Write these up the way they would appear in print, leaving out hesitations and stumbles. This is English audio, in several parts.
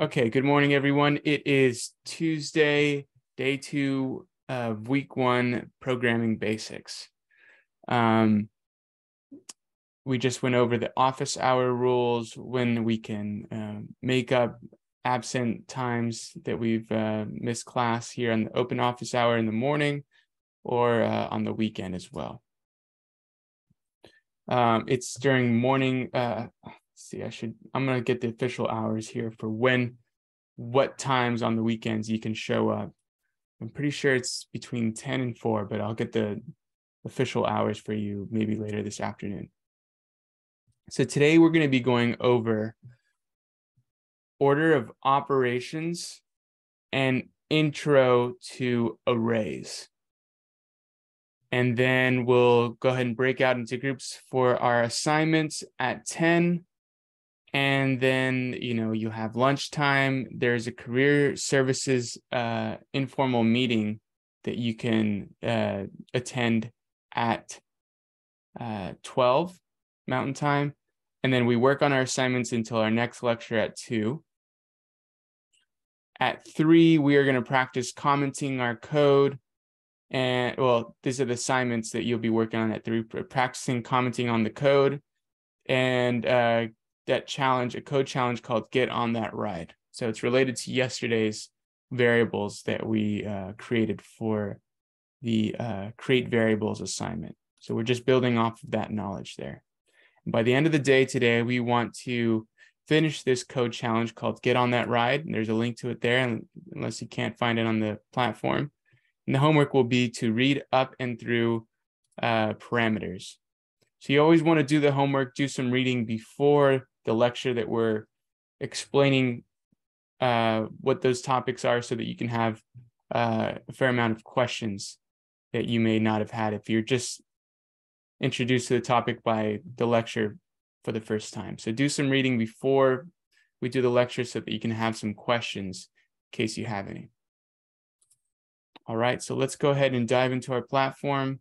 Okay, good morning, everyone. It is Tuesday, day 2 of week 1 programming basics. We just went over the office hour rules, when we can make up absent times that we've missed class here on the open office hour in the morning or on the weekend as well. It's during morning. See, I'm going to get the official hours here for what times on the weekends you can show up. I'm pretty sure it's between 10 and 4, but I'll get the official hours for you maybe later this afternoon. So today we're going to be going over order of operations and intro to arrays. And then we'll go ahead and break out into groups for our assignments at 10. And then, you have lunchtime. There's a career services informal meeting that you can attend at 12 Mountain Time. And then we work on our assignments until our next lecture at 2. At 3, we are going to practice commenting our code. And these are the assignments that you'll be working on at 3, practicing commenting on the code. And that challenge, a code challenge called Get on That Ride. So it's related to yesterday's variables that we created for the create variables assignment. So we're just building off of that knowledge there. And by the end of the day today, we want to finish this code challenge called Get on That Ride. And there's a link to it there, unless you can't find it on the platform. And the homework will be to read up and through parameters. So you always want to do the homework, do some reading before the lecture that we're explaining what those topics are, so that you can have a fair amount of questions that you may not have had if you're just introduced to the topic by the lecture for the first time. So do some reading before we do the lecture so that you can have some questions in case you have any. All right, so let's go ahead and dive into our platform.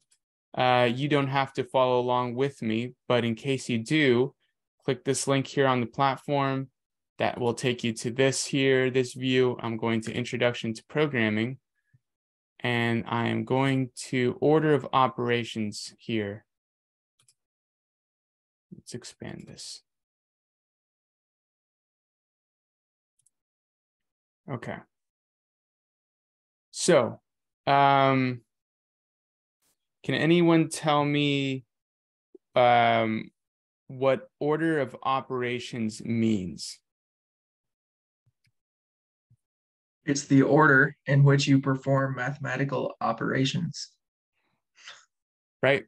You don't have to follow along with me, but in case you do, click this link here on the platform. That will take you to this view. I'm going to Introduction to Programming, and I am going to Order of Operations here. Let's expand this. Okay. So, can anyone tell me what order of operations means? It's the order in which you perform mathematical operations. Right.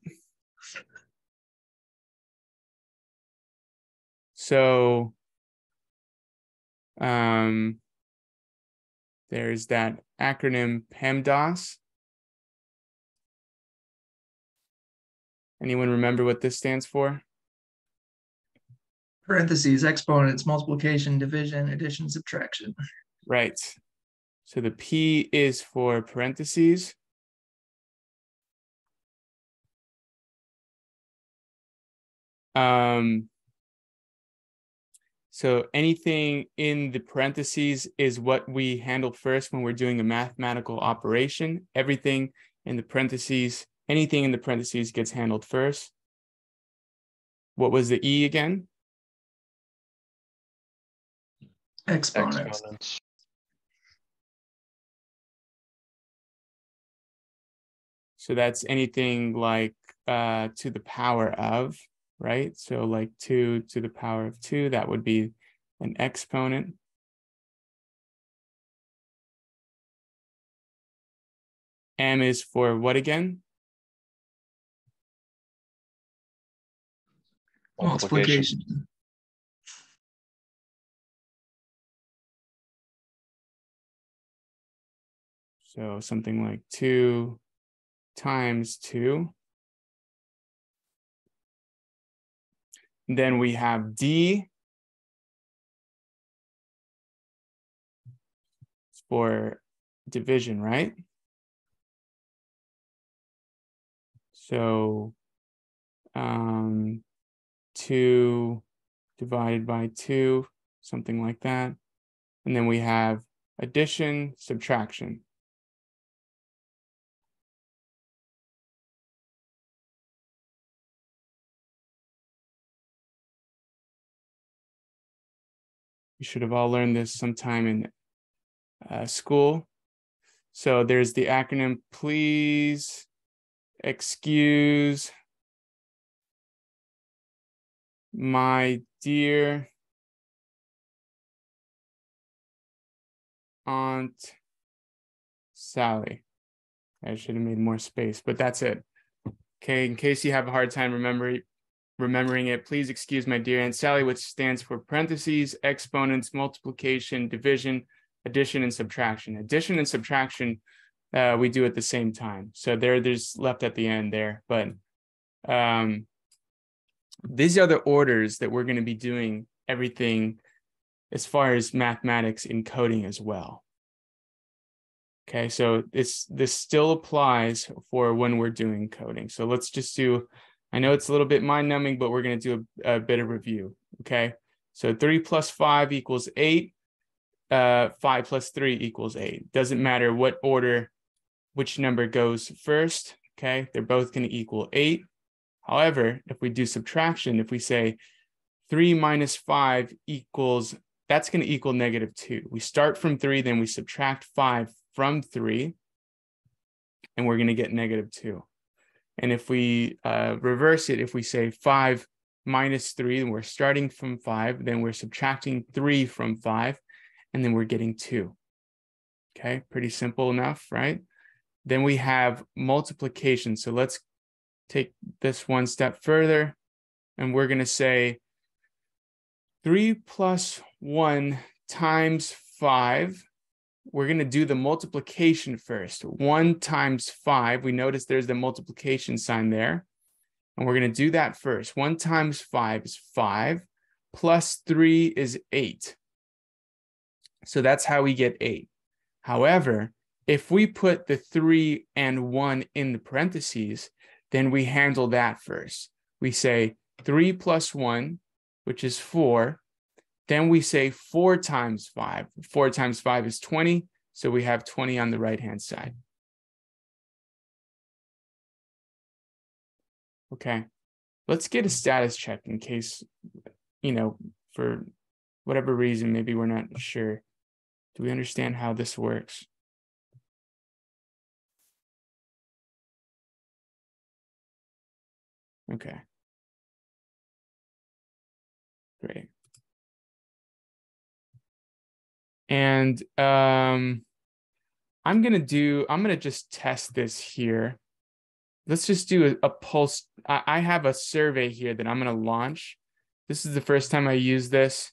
So there's that acronym PEMDAS. Anyone remember what this stands for? Parentheses, exponents, multiplication, division, addition, subtraction. Right. So the P is for parentheses. So anything in the parentheses is what we handle first when we're doing a mathematical operation. Everything in the parentheses, anything in the parentheses gets handled first. What was the E again? Exponents. So that's anything like to the power of, right? So like 2 to the power of 2, that would be an exponent. M is for what again? Multiplication. So something like 2 times 2. Then we have D for division, right? So 2 divided by 2, something like that. And then we have addition, subtraction. You should have all learned this sometime in school. So there's the acronym, please excuse my dear Aunt Sally. I should have made more space, but that's it. Okay, in case you have a hard time remembering it, please excuse my dear Aunt Sally, which stands for parentheses, exponents, multiplication, division, addition, and subtraction. Addition and subtraction, we do at the same time. So there's left at the end there, but these are the orders that we're going to be doing everything as far as mathematics in coding as well. Okay, so this still applies for when we're doing coding. So let's just do, I know it's a little bit mind-numbing, but we're going to do a bit of review. Okay, so 3 plus 5 equals 8. 5 plus 3 equals 8. Doesn't matter what order, which number goes first. Okay, they're both going to equal 8. However, if we do subtraction, if we say 3 minus 5 equals, that's going to equal -2. We start from 3, then we subtract 5 from 3, and we're going to get -2. And if we reverse it, if we say 5 minus 3, then we're starting from 5, then we're subtracting 3 from 5, and then we're getting 2. Okay, pretty simple enough, right? Then we have multiplication. So let's take this one step further, and we're going to say 3 plus 1 times 5. We're going to do the multiplication first. 1 times 5. We notice there's the multiplication sign there. And we're going to do that first. 1 times 5 is 5. Plus 3 is 8. So that's how we get 8. However, if we put the 3 and 1 in the parentheses, then we handle that first. We say 3 plus 1, which is 4. Then we say 4 times 5. 4 times 5 is 20. So we have 20 on the right-hand side. Okay. Let's get a status check in case, for whatever reason, maybe we're not sure. Do we understand how this works? Okay. Great. And I'm going to just test this here. Let's just do a pulse. I have a survey here that I'm going to launch. This is the first time I use this.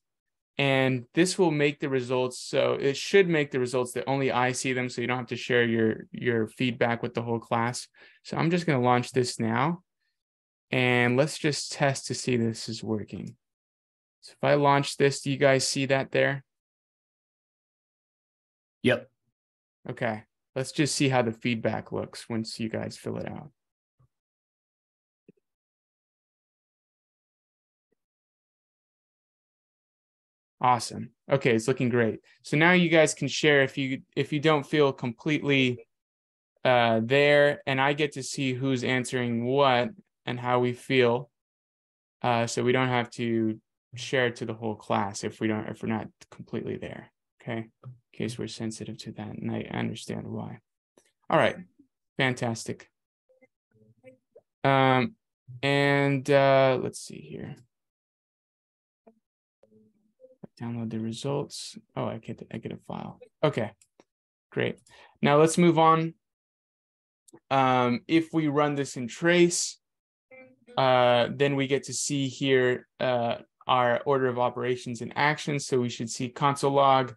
And this will make the results, so it should make the results that only I see them, so you don't have to share your feedback with the whole class. So I'm just going to launch this now. And let's just test to see this is working. So if I launch this, do you guys see that there? Yep. Okay. Let's just see how the feedback looks once you guys fill it out. Awesome. Okay, it's looking great. So now you guys can share if you don't feel completely there, and I get to see who's answering what and how we feel. So we don't have to share it to the whole class if we're not completely there. Okay, in case we're sensitive to that, and I understand why. All right, fantastic. And let's see here. Download the results. Oh, I get a file. Okay, great. Now let's move on. If we run this in trace, then we get to see here our order of operations in action. So we should see console log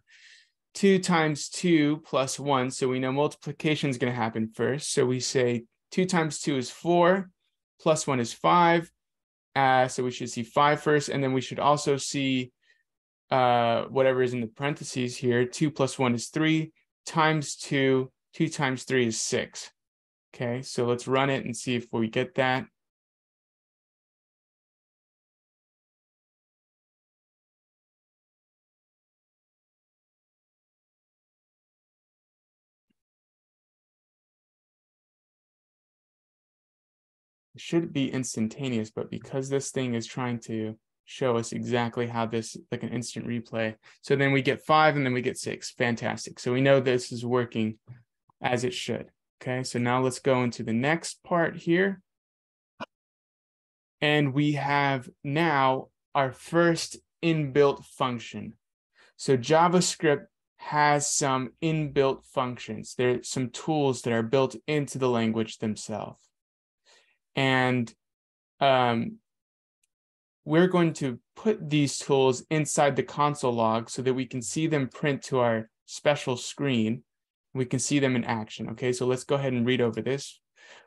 2 times 2 plus 1. So we know multiplication is going to happen first. So we say 2 times 2 is 4, plus 1 is 5. So we should see 5 first, and then we should also see whatever is in the parentheses here. 2 plus 1 is 3, times 2, 2 times 3 is 6. Okay, so let's run it and see if we get that. should be instantaneous, but because this thing is trying to show us exactly how this, like an instant replay. So then we get 5 and then we get 6. Fantastic. So we know this is working as it should. Okay, so now let's go into the next part here. And we have now our first inbuilt function. So JavaScript has some inbuilt functions. There's some tools that are built into the language themselves. And we're going to put these tools inside the console log so that we can see them print to our special screen. We can see them in action. Okay, so let's go ahead and read over this.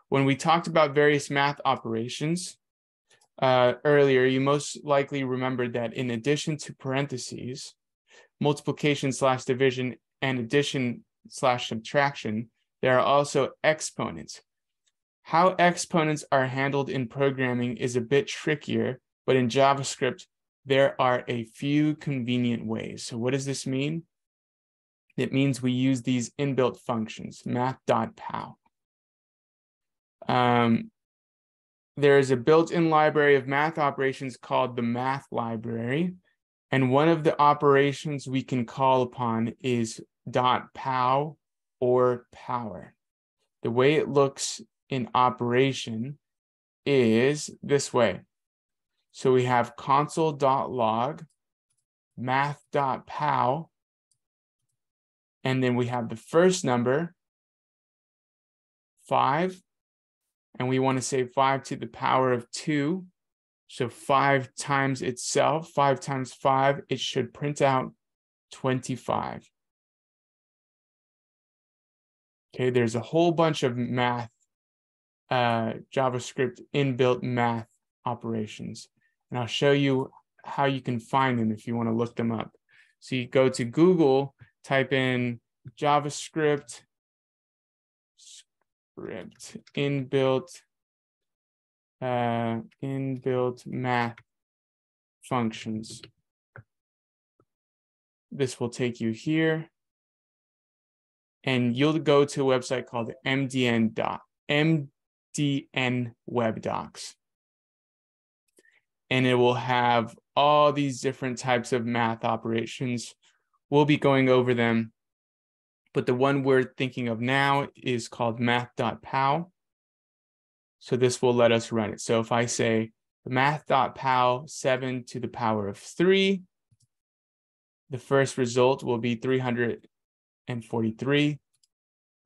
When we talked about various math operations earlier, you most likely remembered that in addition to parentheses, multiplication / division, and addition / subtraction, there are also exponents. How exponents are handled in programming is a bit trickier, but in JavaScript, there are a few convenient ways. So what does this mean? It means we use these inbuilt functions, math.pow. There is a built-in library of math operations called the math library. And one of the operations we can call upon is .pow or power. The way it looks in operation is this way. So we have console.log, math.pow, and then we have the first number, 5, and we want to say 5 to the power of 2. So 5 times itself, 5 times 5, it should print out 25. Okay, there's a whole bunch of math, JavaScript inbuilt math operations. And I'll show you how you can find them if you want to look them up. So you go to Google, type in JavaScript inbuilt math functions. This will take you here. And you'll go to a website called MDN Web Docs. And it will have all these different types of math operations. We'll be going over them. But the one we're thinking of now is called math.pow. So this will let us run it. So if I say math.pow 7 to the power of 3, the first result will be 343.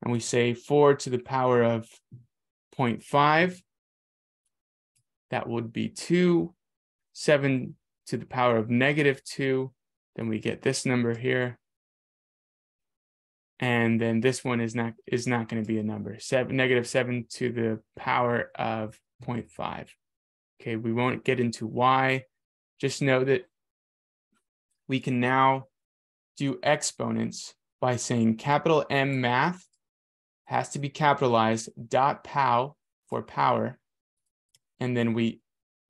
And we say 4 to the power of 0.5. That would be 2. 7 to the power of -2. Then we get this number here. And then this one is not going to be a number. -7 to the power of 0.5. Okay, we won't get into why. Just know that we can now do exponents by saying capital M math has to be capitalized, .pow for power, and then we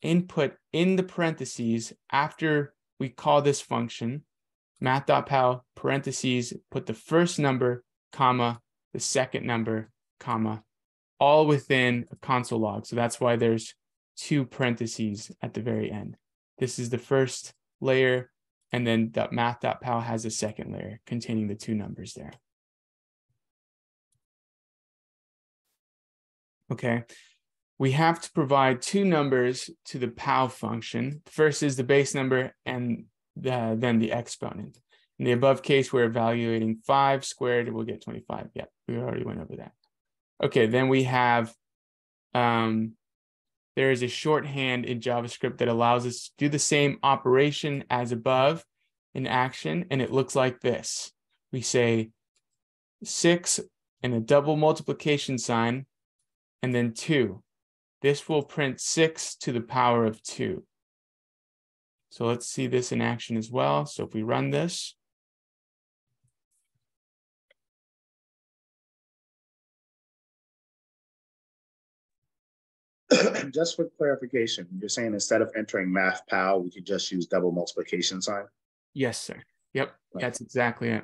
input in the parentheses after we call this function, math.pow, parentheses, put the first number, comma, the second number, comma, all within a console log. So that's why there's 2 parentheses at the very end. This is the first layer, and then the math.pow has a second layer containing the 2 numbers there. Okay, we have to provide 2 numbers to the pow function. The first is the base number and then the exponent. In the above case, we're evaluating 5 squared, we'll get 25. Yeah, we already went over that. Okay, then we have, there is a shorthand in JavaScript that allows us to do the same operation as above in action, and it looks like this. We say 6 and a double multiplication sign, and then 2. This will print 6 to the power of 2. So let's see this in action as well. So if we run this, just for clarification, you're saying instead of entering math pow, we could just use double multiplication sign? Yes, sir. Yep, that's exactly it.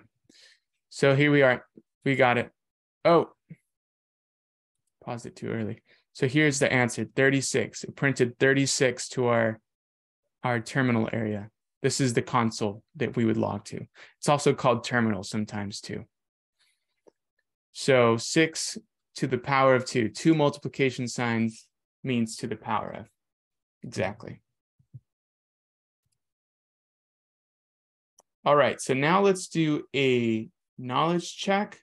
So here we are. We got it. Oh, paused it too early. So here's the answer, 36. It printed 36 to our terminal area. This is the console that we would log to. It's also called terminal sometimes too. So 6 to the power of 2. 2 multiplication signs means to the power of. Exactly. All right, so now let's do a knowledge check.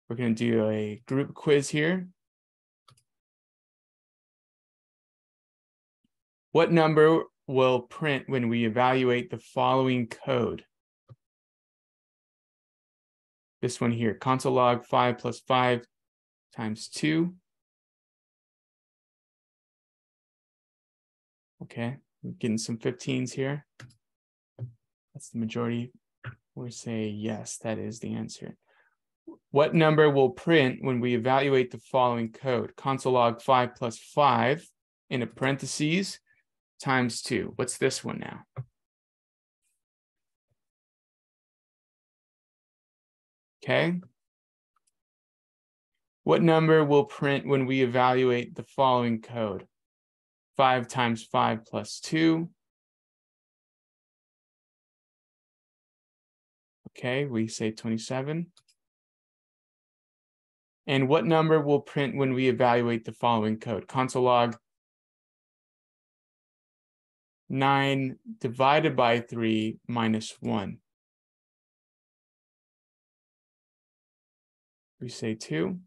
We're going to do a group quiz here. What number will print when we evaluate the following code? This one here, console log 5 plus 5 times 2. Okay, we're getting some 15s here. That's the majority. We say yes, that is the answer. What number will print when we evaluate the following code? Console log 5 plus 5 in a parentheses times 2. What's this one now? Okay. What number will print when we evaluate the following code? 5 times 5 plus 2. Okay, we say 27. And what number will print when we evaluate the following code? Console log 9 divided by 3 minus 1. We say 2.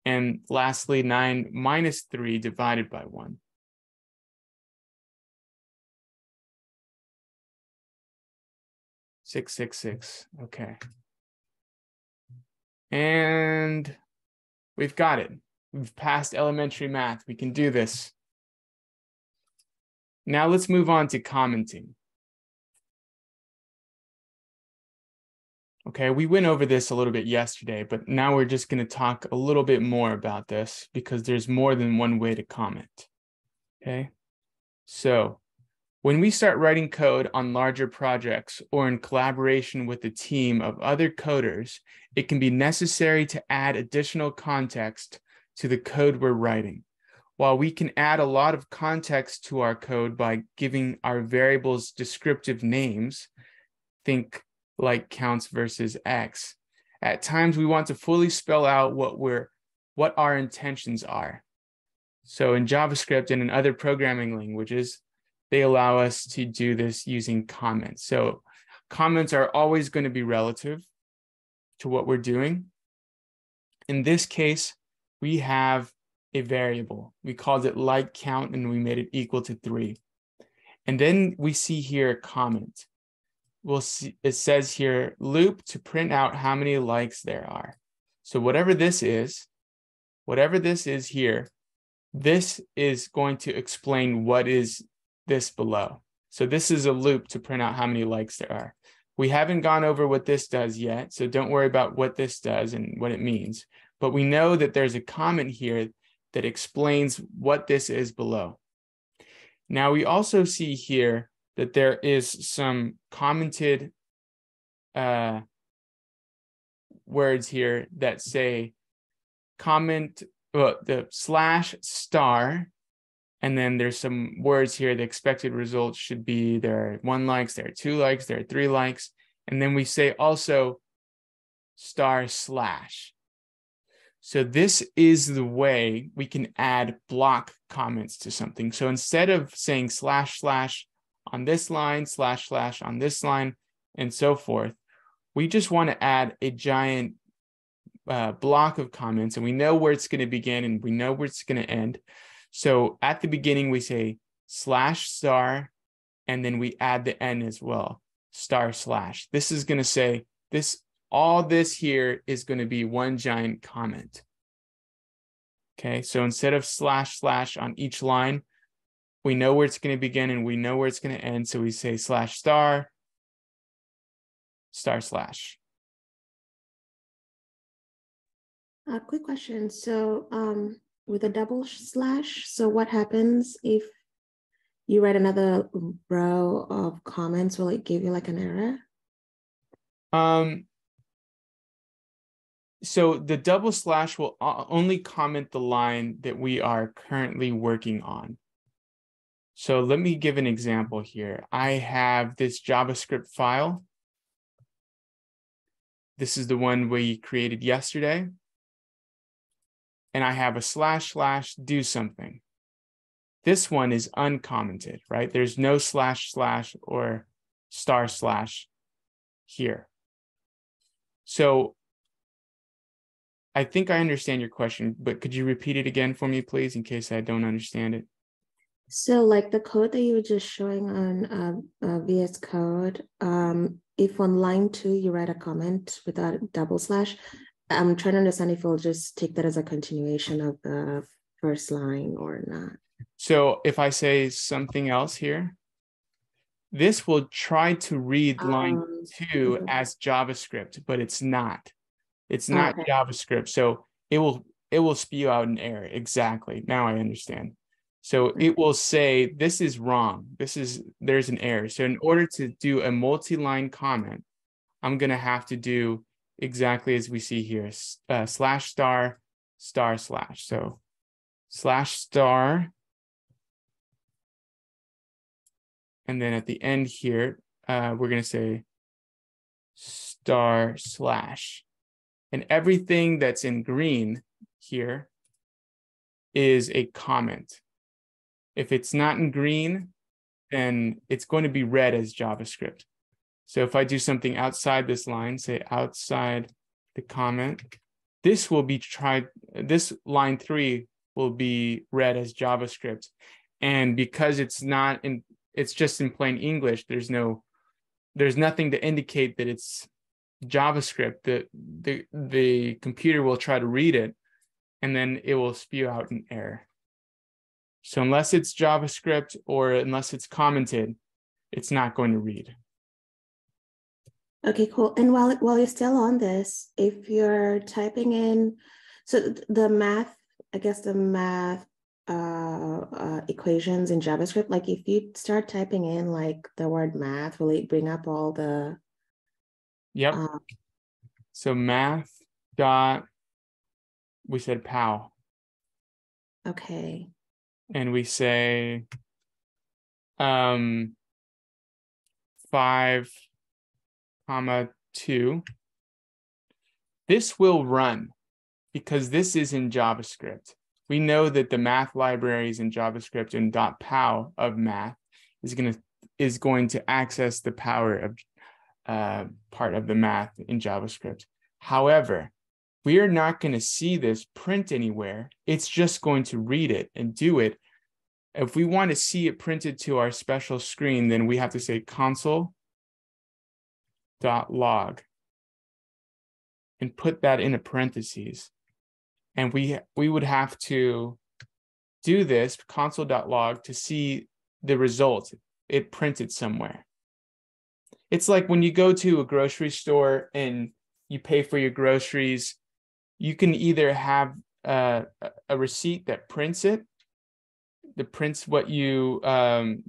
And lastly, 9 minus 3 divided by 1. Six, 6, 6. Okay. And we've got it. We've passed elementary math. We can do this. Now let's move on to commenting. Okay, we went over this a little bit yesterday, but now we're just going to talk a little bit more about this because there's more than one way to comment. Okay, so when we start writing code on larger projects or in collaboration with a team of other coders, it can be necessary to add additional context to the code we're writing. While we can add a lot of context to our code by giving our variables descriptive names, think like counts versus x, at times we want to fully spell out what our intentions are. So in JavaScript and in other programming languages, they allow us to do this using comments. So comments are always going to be relative to what we're doing. In this case, we have a variable. We called it like count and we made it equal to 3. And then we see here a comment. We'll see, it says here loop to print out how many likes there are. So whatever this is here, this is going to explain what is this below. So this is a loop to print out how many likes there are. We haven't gone over what this does yet, so don't worry about what this does and what it means. But we know that there's a comment here that explains what this is below. Now we also see here that there is some commented words here that say comment, the /* and then there's some words here. The expected results should be there are 1 likes, there are 2 likes, there are 3 likes. And then we say also */. So this is the way we can add block comments to something. So instead of saying // on this line, // on this line, and so forth, we just want to add a giant block of comments, and we know where it's going to begin and we know where it's going to end. So at the beginning, we say /*, and then we add the n as well, */. This is going to say this, all this here is going to be one giant comment. Okay, so instead of // on each line, we know where it's going to begin and we know where it's going to end. So we say /*, */. Quick question. So with a double slash, so what happens if you write another row of comments? Will it give you like an error? So the double slash will only comment the line that we are currently working on. So let me give an example here. I have this JavaScript file. This is the one we created yesterday. And I have a / do something. This one is uncommented, right? There's no / or * here. So I think I understand your question, but could you repeat it again for me, please, in case I don't understand it? So like the code that you were just showing on VS Code, if on line 2 you write a comment without a double slash, I'm trying to understand if we'll just take that as a continuation of the first line or not. So if I say something else here, this will try to read line 2 as JavaScript, but it's not. It's not JavaScript. So it will spew out an error. Exactly. Now I understand. So it will say, this is wrong. There's an error. So in order to do a multi-line comment, I'm going to have to do exactly as we see here, / // So /*, and then at the end here, we're going to say */. And everything that's in green here is a comment. If it's not in green, then it's going to be read as JavaScript. So if I do something outside this line, say outside the comment, this will be this line 3 will be read as JavaScript. And because it's not in, it's just in plain English, there's nothing to indicate that it's JavaScript. That the computer will try to read it, and then it will spew out an error. So unless it's JavaScript or unless it's commented, it's not going to read. Okay, cool. And while you're still on this, if you're typing in, so the math, I guess the math equations in JavaScript, like if you start typing in like the word math, will it bring up all the? Yep. So math dot, we said pow. Okay. And we say 5,2. This will run because this is in JavaScript. We know that the math libraries in JavaScript and .pow of math is going to access the power of part of the math in JavaScript. However, we are not going to see this print anywhere. It's just going to read it and do it. If we want to see it printed to our special screen, then we have to say console.log and put that in a parentheses. And we would have to do this console.log to see the result. It printed somewhere. It's like when you go to a grocery store and you pay for your groceries, you can either have a receipt that prints it, that prints what you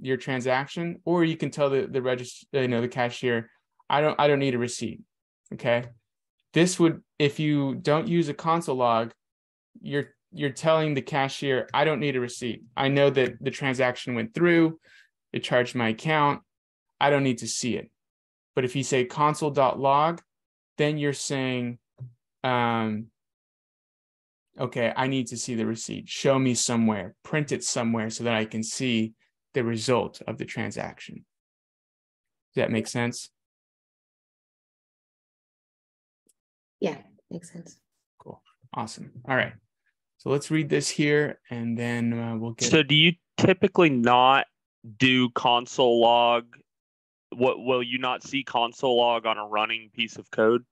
your transaction, or you can tell the register, the cashier, I don't need a receipt. Okay, this would, if you don't use a console log, you're telling the cashier, I don't need a receipt. I know that the transaction went through, it charged my account, I don't need to see it. But if you say console.log, then you're saying, okay, I need to see the receipt. Show me somewhere, print it somewhere so that I can see the result of the transaction. Does that make sense? Yeah, makes sense. Cool. Awesome. All right. So let's read this here and then we'll get. So do you typically not do console log? What will you not see console log on a running piece of code?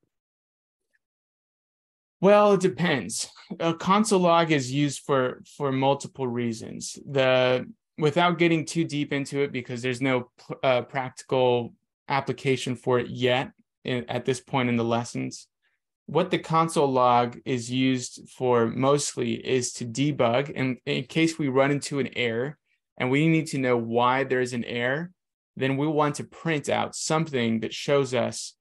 Well, it depends. A console log is used for multiple reasons. Without getting too deep into it, because there's no practical application for it yet at this point in the lessons. What the console log is used for mostly is to debug, and in case we run into an error and we need to know why there's an error, then we want to print out something that shows us,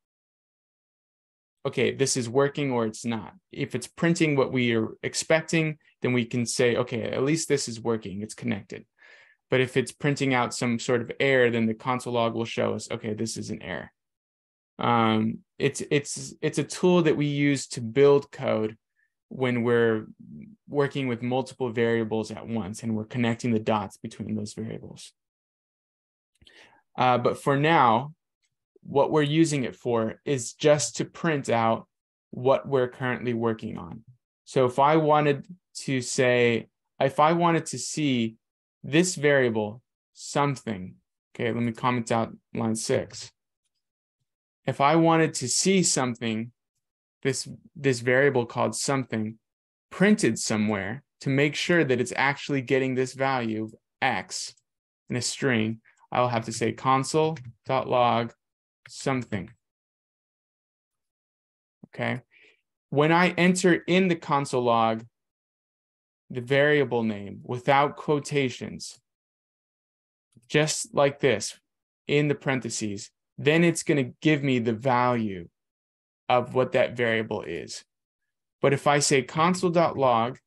okay, this is working or it's not. If it's printing what we are expecting, then we can say, okay, at least this is working, it's connected. But if it's printing out some sort of error, then the console log will show us, okay, this is an error. It's a tool that we use to build code when we're working with multiple variables at once and we're connecting the dots between those variables. But for now, what we're using it for is just to print out what we're currently working on. So if I wanted to say, if I wanted to see this variable, something, okay, let me comment out line 6. If I wanted to see something, this variable called something printed somewhere to make sure that it's actually getting this value X in a string, I will have to say console.log something. Okay. When I enter in the console log the variable name without quotations, just like this in the parentheses, then it's going to give me the value of what that variable is. But if I say console.log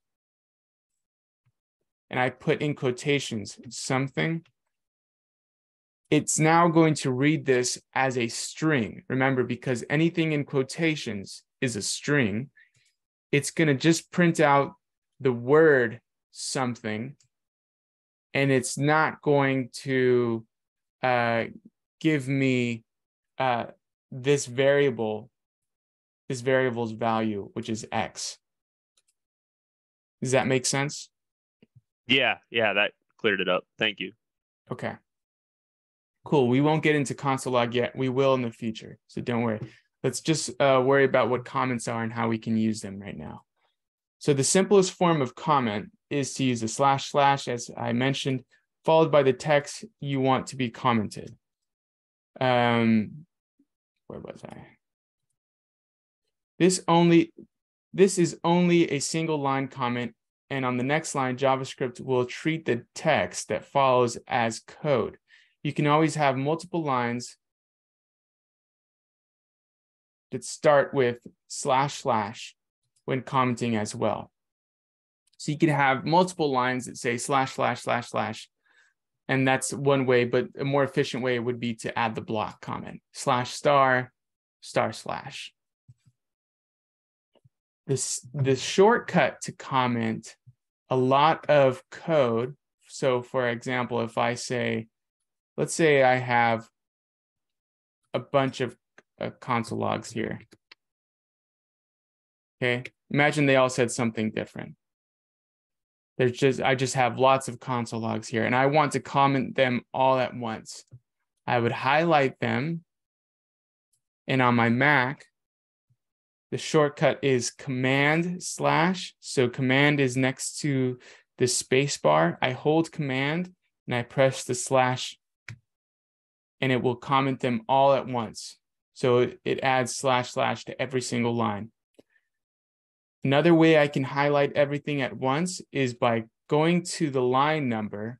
and I put in quotations something, it's now going to read this as a string. Remember, because anything in quotations is a string, it's going to just print out the word something, and it's not going to give me this variable's value, which is X. Does that make sense? Yeah, that cleared it up. Thank you. Okay. Cool. We won't get into console log yet. We will in the future, so don't worry. Let's just worry about what comments are and how we can use them right now. So the simplest form of comment is to use a // as I mentioned, followed by the text you want to be commented. Where was I? This is only a single line comment, and on the next line, JavaScript will treat the text that follows as code. You can always have multiple lines that start with // when commenting as well. So you can have multiple lines that say // and that's one way, but a more efficient way would be to add the block comment /**/. The shortcut to comment a lot of code. So for example, if I say, let's say I have a bunch of console logs here. Okay, imagine they all said something different. I just have lots of console logs here, and I want to comment them all at once. I would highlight them, and on my Mac, the shortcut is Command/. So Command is next to the space bar. I hold Command and I press the /, and it will comment them all at once. So it adds // to every single line. Another way I can highlight everything at once is by going to the line number.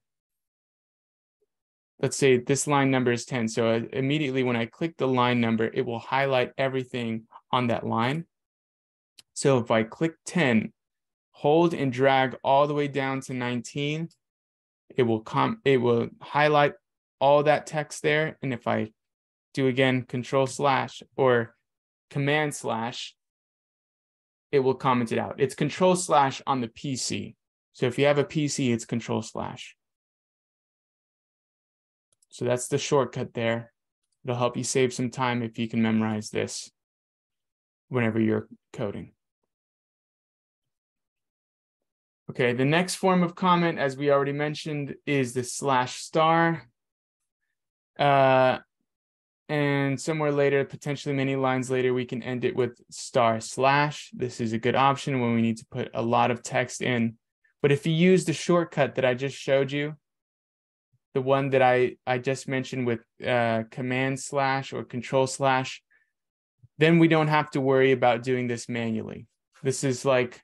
Let's say this line number is 10. So immediately when I click the line number, it will highlight everything on that line. So if I click 10, hold and drag all the way down to 19, it will highlight all that text there. And if I do again Control/ or Command/, it will comment it out. It's Control/ on the PC. So if you have a PC, it's Control/. So that's the shortcut there. It'll help you save some time if you can memorize this whenever you're coding. Okay, the next form of comment, as we already mentioned, is the /*. And somewhere later, potentially many lines later, we can end it with //. This is a good option when we need to put a lot of text in. But if you use the shortcut that I just showed you, the one that I just mentioned with Command/ or Control/, then we don't have to worry about doing this manually. This is such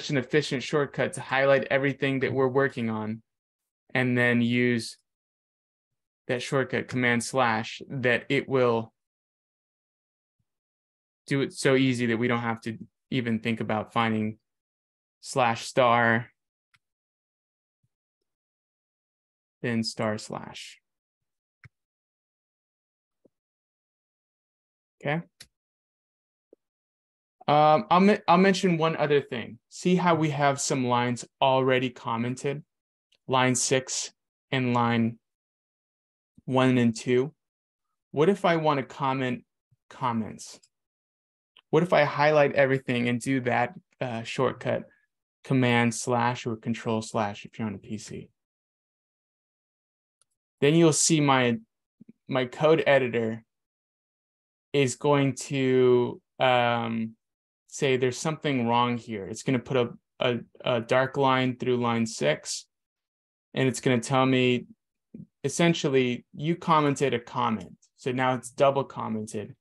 an efficient shortcut to highlight everything that we're working on and then use that shortcut Command/ that it will do it so easy that we don't have to even think about finding /*, then //. Okay. I'll mention one other thing. See how we have some lines already commented, line 6 and line 1 and 2. What if I want to comment comments? What if I highlight everything and do that shortcut, Command/ or Control/ if you're on a PC? Then you'll see my code editor is going to say there's something wrong here. It's going to put a dark line through line 6, and it's going to tell me essentially you commented a comment. So now it's double commented.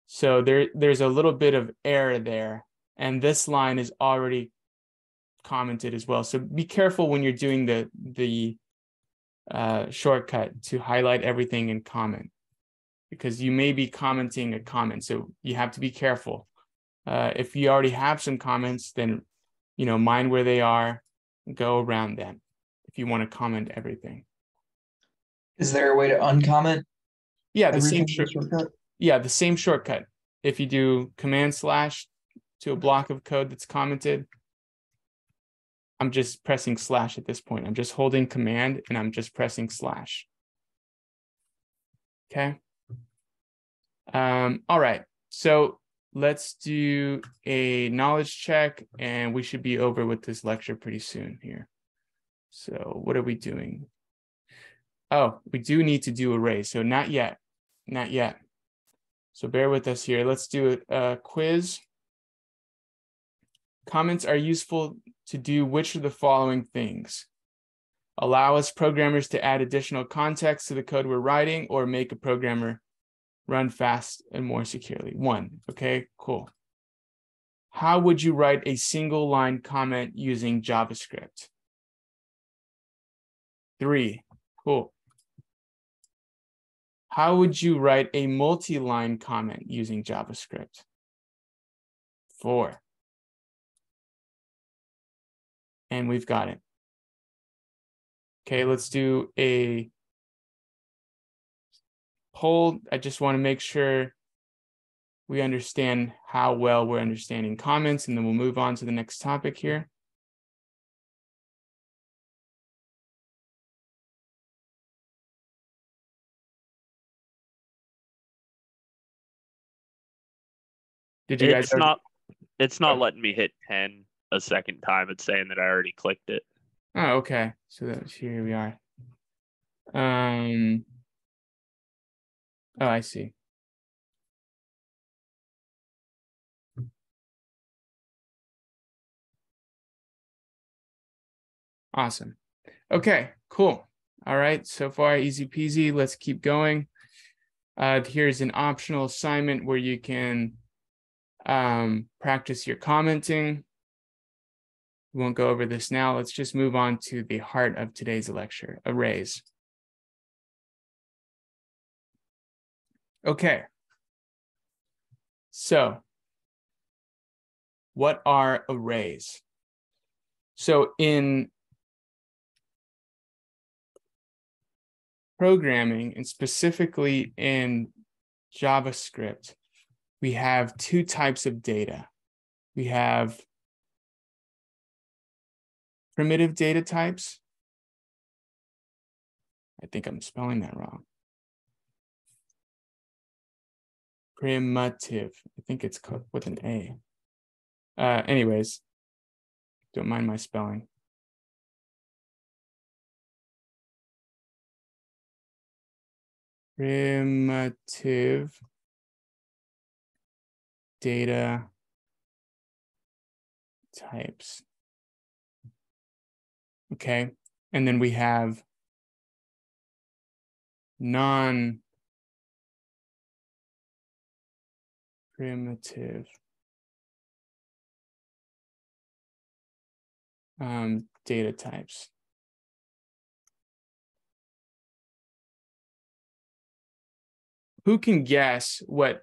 So there's a little bit of error there, and this line is already commented as well. So be careful when you're doing the shortcut to highlight everything and comment, because you may be commenting a comment. So you have to be careful. If you already have some comments, then mind where they are, go around them if you want to comment everything. Is there a way to uncomment? Yeah, the same shortcut. Yeah, the same shortcut. If you do Command/ to a block of code that's commented, I'm just pressing / at this point. I'm just holding Command and I'm just pressing /. Okay. All right. So let's do a knowledge check, and we should be over with this lecture pretty soon here. So what are we doing? Oh, we do need to do arrays. So not yet. Not yet. So bear with us here. Let's do a quiz. Comments are useful to do which of the following things? Allow us programmers to add additional context to the code we're writing, or make a programmer run fast and more securely. 1. Okay, cool. How would you write a single line comment using JavaScript? 3. Cool. How would you write a multi-line comment using JavaScript? 4. And we've got it. Okay, let's do a poll. I just want to make sure we understand how well we're understanding comments, and then we'll move on to the next topic here. Did you guys? It's not letting me hit 10 a second time. It's saying that I already clicked it. Oh, okay. So that's here we are. Oh, I see. Awesome. Okay, cool. All right, so far easy peasy. Let's keep going. Here's an optional assignment where you can practice your commenting. We won't go over this now. Let's just move on to the heart of today's lecture, arrays. Okay. So, what are arrays? So in programming, and specifically in JavaScript, we have 2 types of data. We have primitive data types. I think I'm spelling that wrong. Primitive. I think it's with an A. Anyways, don't mind my spelling. Primitive data types. Okay, and then we have non-primitive data types. Who can guess what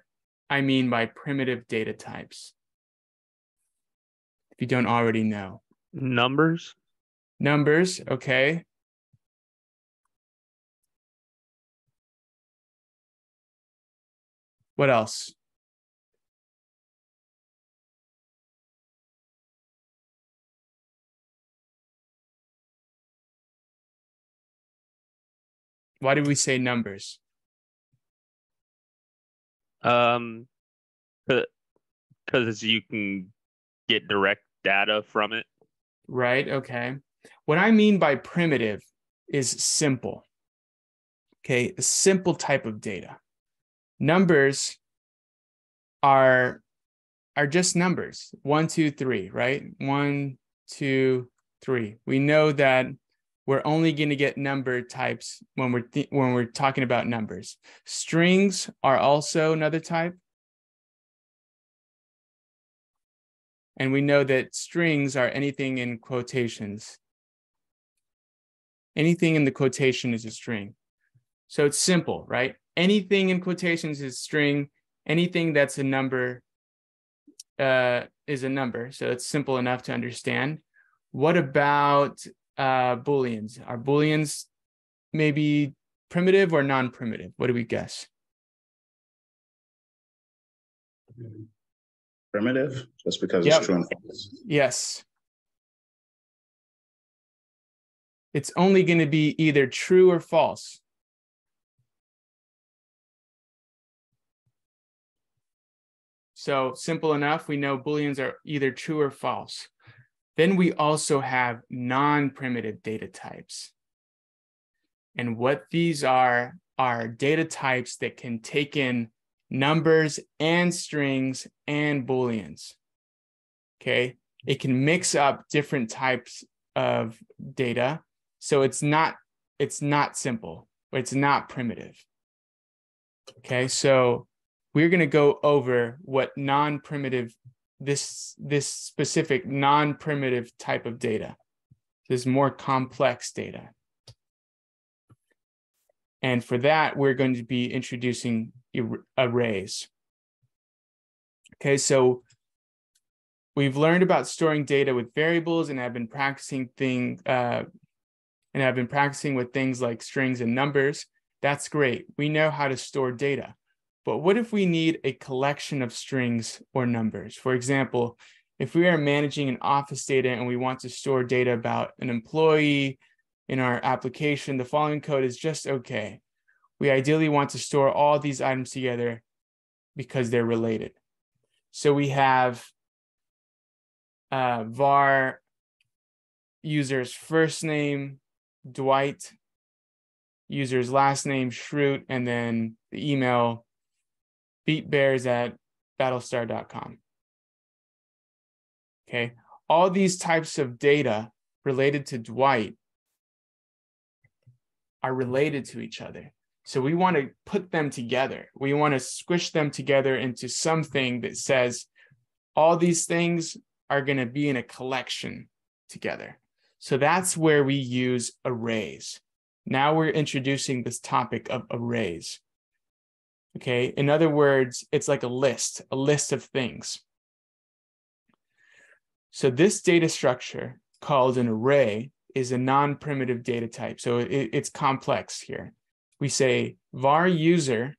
I mean by primitive data types? If you don't already know. Numbers. Numbers, okay. What else? Why did we say numbers? Because you can get direct data from it. Right, okay. What I mean by primitive is simple. Okay, a simple type of data. Numbers are just numbers. 1, 2, 3, right? 1, 2, 3. We know that we're only going to get number types when we're talking about numbers. Strings are also another type. And we know that strings are anything in quotations. Anything in the quotation is a string. So it's simple, right? Anything in quotations is string. Anything that's a number is a number. So it's simple enough to understand. What about Booleans? Are Booleans maybe primitive or non-primitive? What do we guess? Primitive, just because Yep. it's true and false. Yes. It's only going to be either true or false. So simple enough, we know Booleans are either true or false. Then we also have non-primitive data types. And what these are data types that can take in numbers and strings and Booleans. Okay, it can mix up different types of data. So it's not simple, but it's not primitive. Okay, so we're going to go over what non-primitive, this specific non-primitive type of data. This more complex data. And for that, we're going to be introducing arrays. Okay, so we've learned about storing data with variables and have been practicing with things like strings and numbers. That's great. We know how to store data. But what if we need a collection of strings or numbers? For example, if we are managing an office data and we want to store data about an employee in our application, the following code is just okay. We ideally want to store all these items together because they're related. So we have var user's first name, Dwight, user's last name, Schrute, and then the email, beatbears@battlestar.com. Okay, all these types of data related to Dwight are related to each other. So we want to put them together. We want to squish them together into something that says all these things are going to be in a collection together. So that's where we use arrays. Now we're introducing this topic of arrays. Okay, in other words, it's like a list of things. So this data structure called an array is a non-primitive data type. So it's complex here. We say var user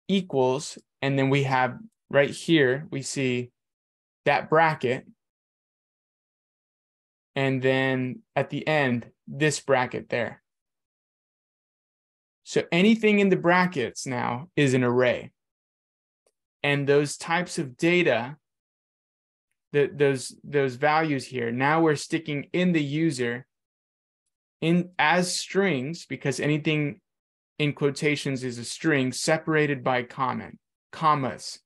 equals, and then we have right here, we see that bracket. And then at the end, this bracket there. So anything in the brackets now is an array. And those types of data, those values here, now we're sticking in the user in as strings, because anything in quotations is a string separated by commas.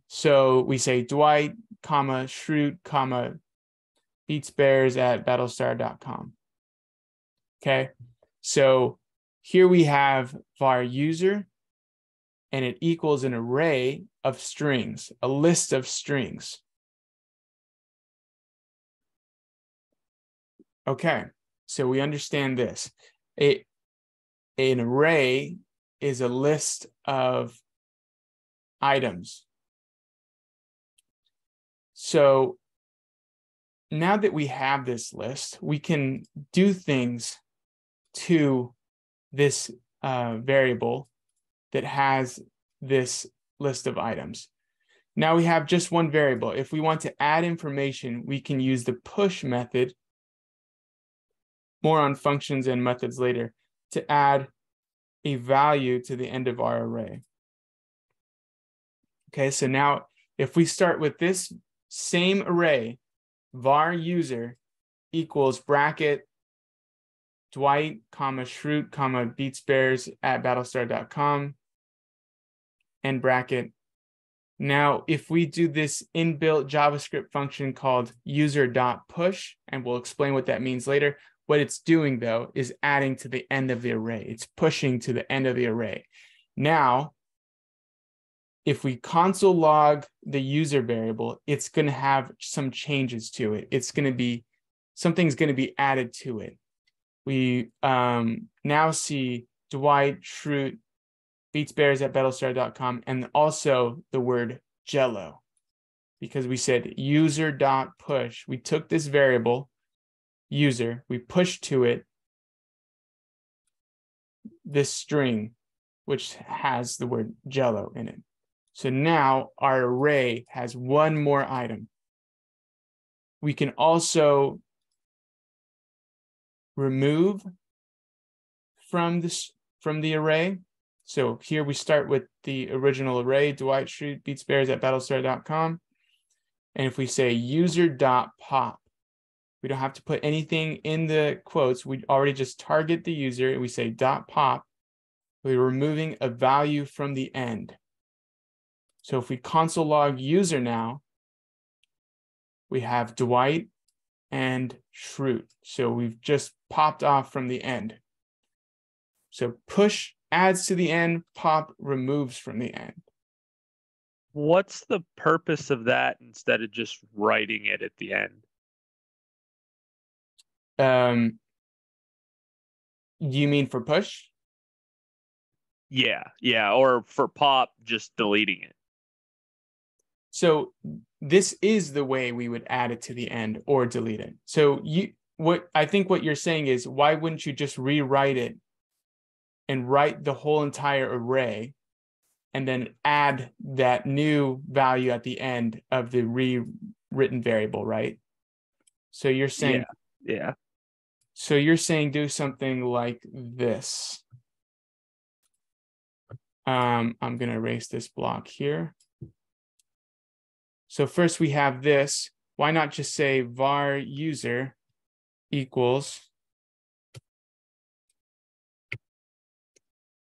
So we say Dwight, comma, Schrute, comma, beatsbears@battlestar.com. Okay, so here we have var user, and it equals an array of strings, a list of strings. Okay, so we understand this. An array is a list of items. So now that we have this list, we can do things to this variable that has this list of items. Now we have just one variable. If we want to add information, we can use the push method, more on functions and methods later, to add a value to the end of our array. Okay, so now if we start with this same array, var user equals bracket Dwight, Schrute, beatsbears at battlestar.com, and bracket. Now, if we do this inbuilt JavaScript function called user.push, and we'll explain what that means later, what it's doing, though, is adding to the end of the array. It's pushing to the end of the array. Now, if we console log the user variable, it's going to have some changes to it. It's going to be, something's going to be added to it. We now see Dwight, Schrute, beatsbears at battlestar.com, and also the word Jello, because we said user.push. We took this variable, user, we pushed to it this string, which has the word Jello in it. So now our array has one more item. We can also remove from the array. So here we start with the original array, Dwight, Schrute, beatsbears at battlestar.com. And if we say user.pop, we don't have to put anything in the quotes. We already just target the user and we say .pop. We're removing a value from the end. So if we console log user now, we have Dwight and Schrute. So we've just popped off from the end. So push adds to the end, pop removes from the end. What's the purpose of that instead of just writing it at the end? You mean for push? Yeah, or for pop, just deleting it. So this is the way we would add it to the end or delete it. So I think what you're saying is, why wouldn't you just rewrite it and write the whole entire array and then add that new value at the end of the rewritten variable, right? So you're saying, yeah. So you're saying do something like this. I'm going to erase this block here. So first we have this. Why not just say var user equals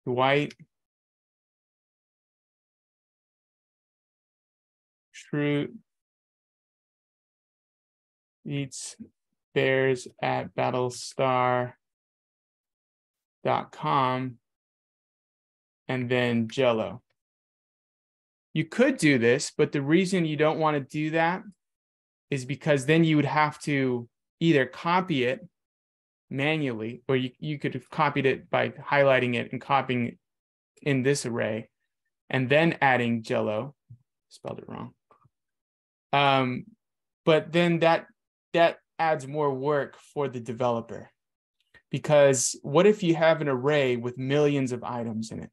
Dwight, Schrute, beatsbears at battlestar.com, and then Jello. You could do this, but the reason you don't want to do that is because then you would have to either copy it manually, or you could have copied it by highlighting it and copying it in this array, and then adding Jello. Spelled it wrong. But then that adds more work for the developer, because what if you have an array with millions of items in it,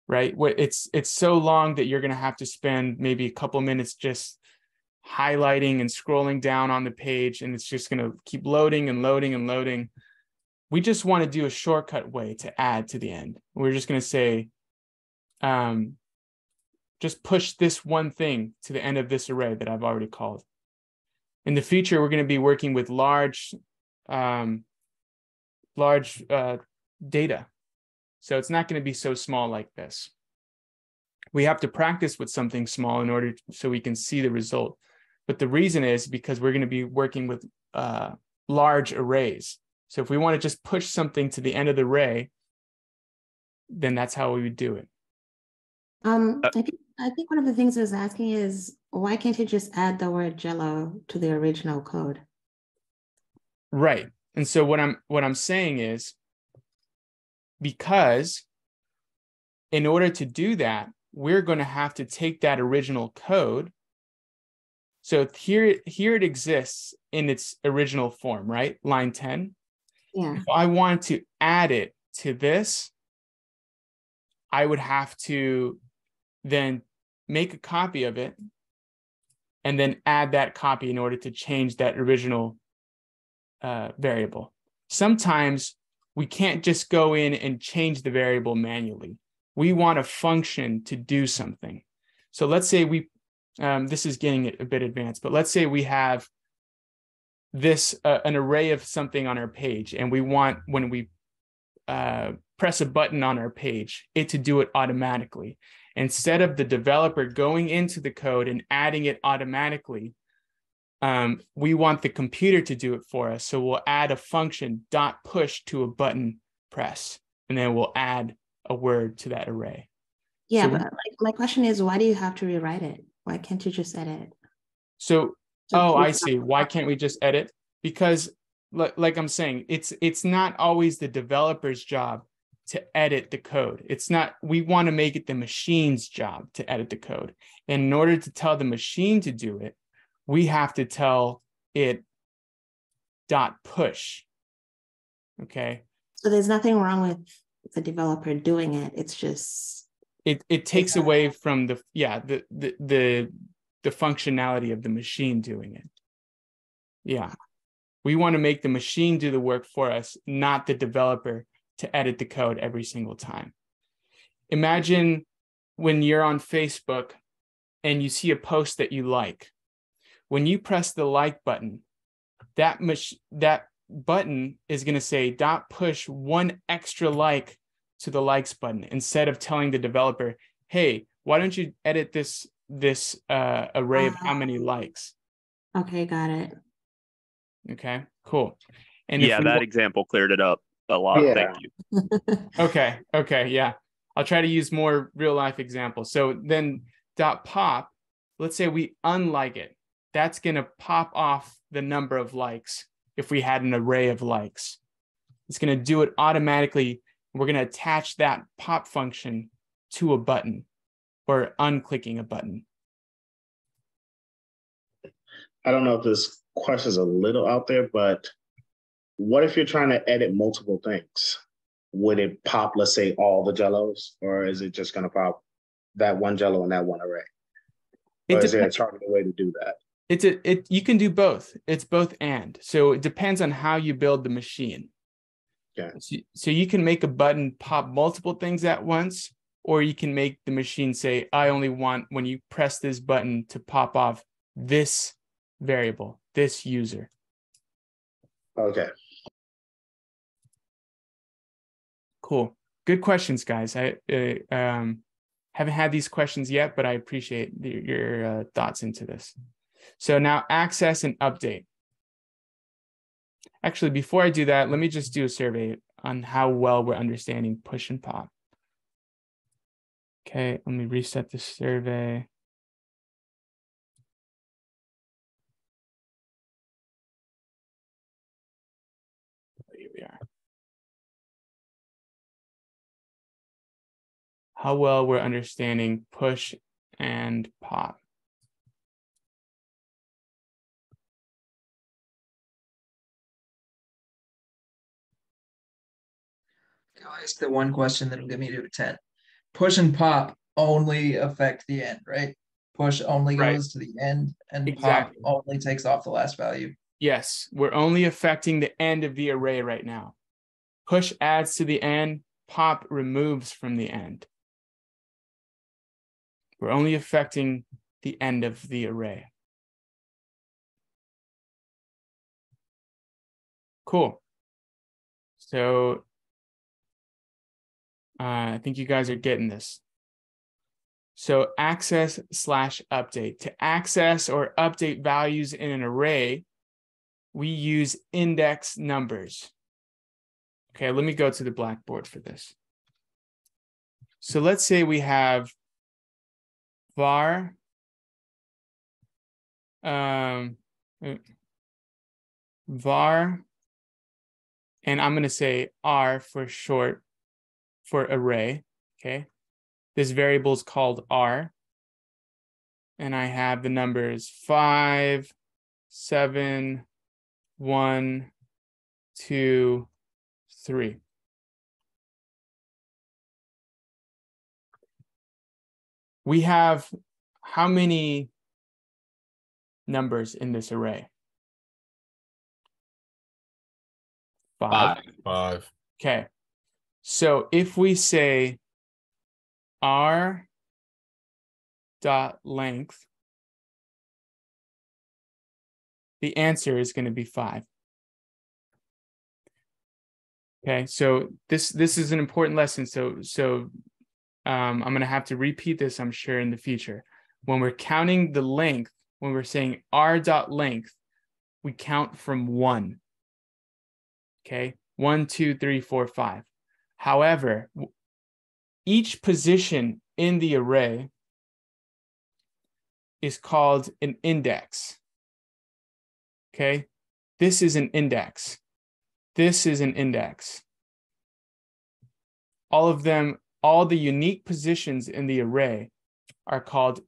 right? It's so long that you're going to have to spend maybe a couple minutes just highlighting and scrolling down on the page, and it's just going to keep loading and loading and loading. We just want to do a shortcut way to add to the end. We're just going to say, just push this one thing to the end of this array that I've already called. In the future, we're going to be working with large data. So it's not going to be so small like this. We have to practice with something small in order so we can see the result. But the reason is because we're going to be working with large arrays. So if we want to just push something to the end of the array, then that's how we would do it. I think one of the things I was asking is, why can't you just add the word Jello to the original code? Right. And so what I'm saying is, because in order to do that, we're going to have to take that original code. So here it exists in its original form, right? Line 10. Yeah. If I want to add it to this, I would have to then make a copy of it and then add that copy in order to change that original variable. Sometimes we can't just go in and change the variable manually. We want a function to do something. So let's say this is getting a bit advanced, but let's say we have this, an array of something on our page, and we want, when we press a button on our page, it to do it automatically. Instead of the developer going into the code and adding it automatically, we want the computer to do it for us. So we'll add a function .push to a button press, and then we'll add a word to that array. Yeah, So but like, my question is, why do you have to rewrite it? Why can't you just edit? So, oh, I see. Why can't we just edit? Because like I'm saying, it's not always the developer's job to edit the code. It's not, we want to make it the machine's job to edit the code. And in order to tell the machine to do it, we have to tell it .push. Okay. So there's nothing wrong with the developer doing it. It's just it takes away from the functionality of the machine doing it. Yeah. We want to make the machine do the work for us, not the developer to edit the code every single time. Imagine when you're on Facebook and you see a post that you like. When you press the like button, that button is going to say .push one extra like to the likes button, instead of telling the developer, hey, why don't you edit this array of how many likes? Okay, got it. Okay, cool. And yeah, that example cleared it up a lot. Yeah. Thank you. Okay, yeah. I'll try to use more real life examples. So then .pop, let's say we unlike it. That's going to pop off the number of likes if we had an array of likes. It's going to do it automatically. We're going to attach that pop function to a button or unclicking a button. I don't know if this question is a little out there, but what if you're trying to edit multiple things? Would it pop, let's say, all the jellos, or is it just going to pop that one jello and that one array? Or is there a targeted way to do that? You can do both. It's both and. So it depends on how you build the machine. Yeah. So you can make a button pop multiple things at once, or you can make the machine say, I only want, when you press this button, to pop off this variable, this user. Okay. Cool. Good questions, guys. I haven't had these questions yet, but I appreciate your thoughts into this. So now access and update. Actually, before I do that, let me just do a survey on how well we're understanding push and pop. Okay, let me reset the survey. Here we are. How well we're understanding push and pop. Guys, the one question that'll get me to a 10. Push and pop only affect the end, right? Push only goes to the end, and Exactly. pop only takes off the last value. Yes, we're only affecting the end of the array right now. Push adds to the end, pop removes from the end. We're only affecting the end of the array. Cool. So I think you guys are getting this. So access/update. To access or update values in an array, we use index numbers. Okay, let me go to the Blackboard for this. So let's say we have var var, and I'm going to say R for short for array. Okay, This variable is called R. And I have the numbers 5, 7, 1, 2, 3. We have how many numbers in this array? 5. 5. Okay. So if we say R dot length, the answer is going to be 5. Okay, so this is an important lesson. So I'm going to have to repeat this, I'm sure, in the future. When we're counting the length, when we're saying R dot length, we count from 1. Okay, 1, 2, 3, 4, 5. However, each position in the array is called an index. Okay, this is an index. This is an index. All of them, all the unique positions in the array are called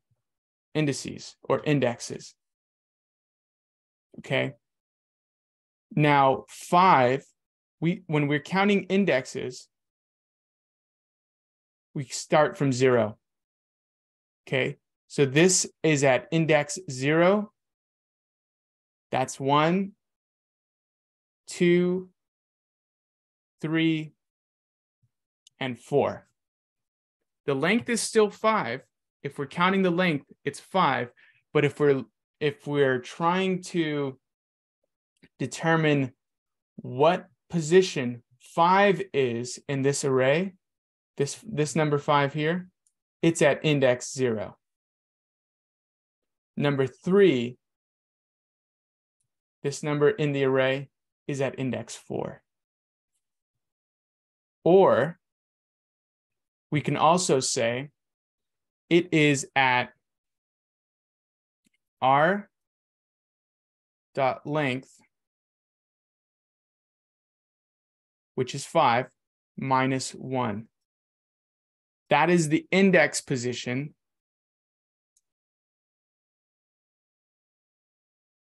indices or indexes. Okay. Now, 5, when we're counting indexes, we start from 0. Okay. So this is at index 0. That's 1, 2, 3, and 4. The length is still 5. If we're counting the length, it's 5. But if we're trying to determine what position 5 is in this array, this number 5 here, it's at index 0. Number 3, this number in the array is at index 4. Or we can also say it is at R dot length, which is 5, minus 1. That is the index position.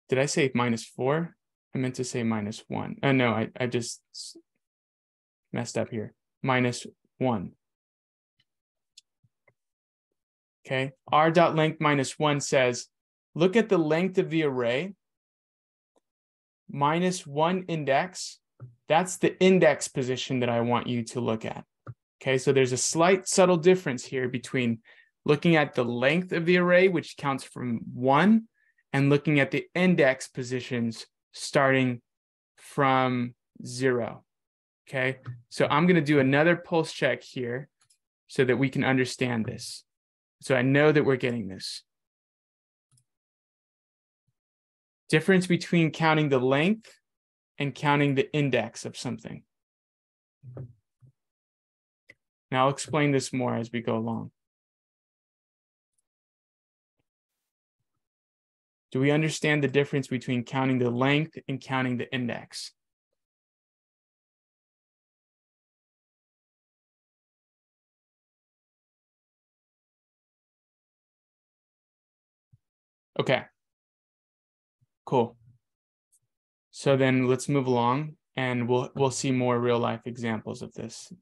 Did I say minus 4? I meant to say minus 1. No, I just messed up here. Minus 1. Okay, R dot length minus 1 says, look at the length of the array, minus 1 index. That's the index position that I want you to look at. Okay, so there's a slight subtle difference here between looking at the length of the array, which counts from 1, and looking at the index positions starting from 0. Okay, so I'm going to do another pulse check here so that we can understand this. So I know that we're getting this. Difference between counting the length and counting the index of something. Now I'll explain this more as we go along. Do we understand the difference between counting the length and counting the index? Okay, cool. So then let's move along and we'll see more real life examples of this.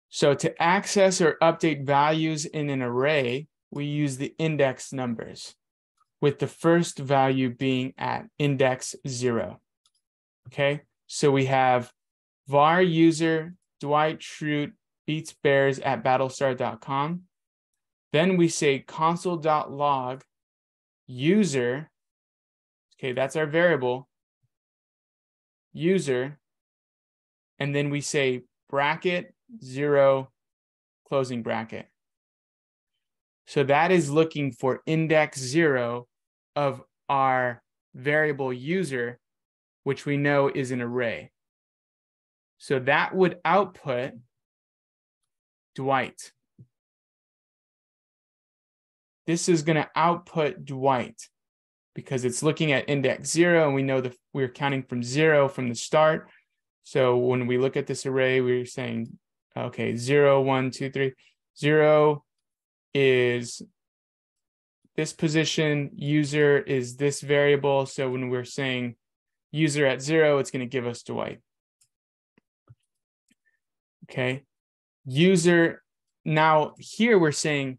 So to access or update values in an array, we use the index numbers, with the first value being at index 0. Okay, so we have var user Dwight Schrute beats bears at battlestar.com. Then we say console.log user, okay, that's our variable, user, and then we say bracket 0 closing bracket. So that is looking for index 0 of our variable user, which we know is an array. So that would output Dwight. This is going to output Dwight because it's looking at index 0, and we know that we're counting from 0 from the start. So when we look at this array, we're saying, okay, 0, 1, 2, 3. 0 is this position, user is this variable. So when we're saying user at 0, it's going to give us Dwight. Okay. User, now here we're saying,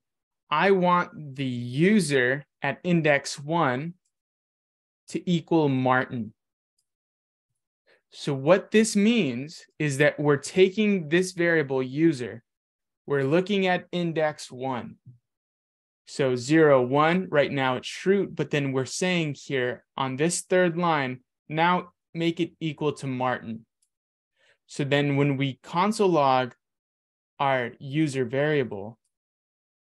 I want the user at index 1 to equal Martin. So what this means is that we're taking this variable user, we're looking at index 1. So 0, 1, right now it's Schrute, but then we're saying here on this third line, now make it equal to Martin. So then when we console log our user variable,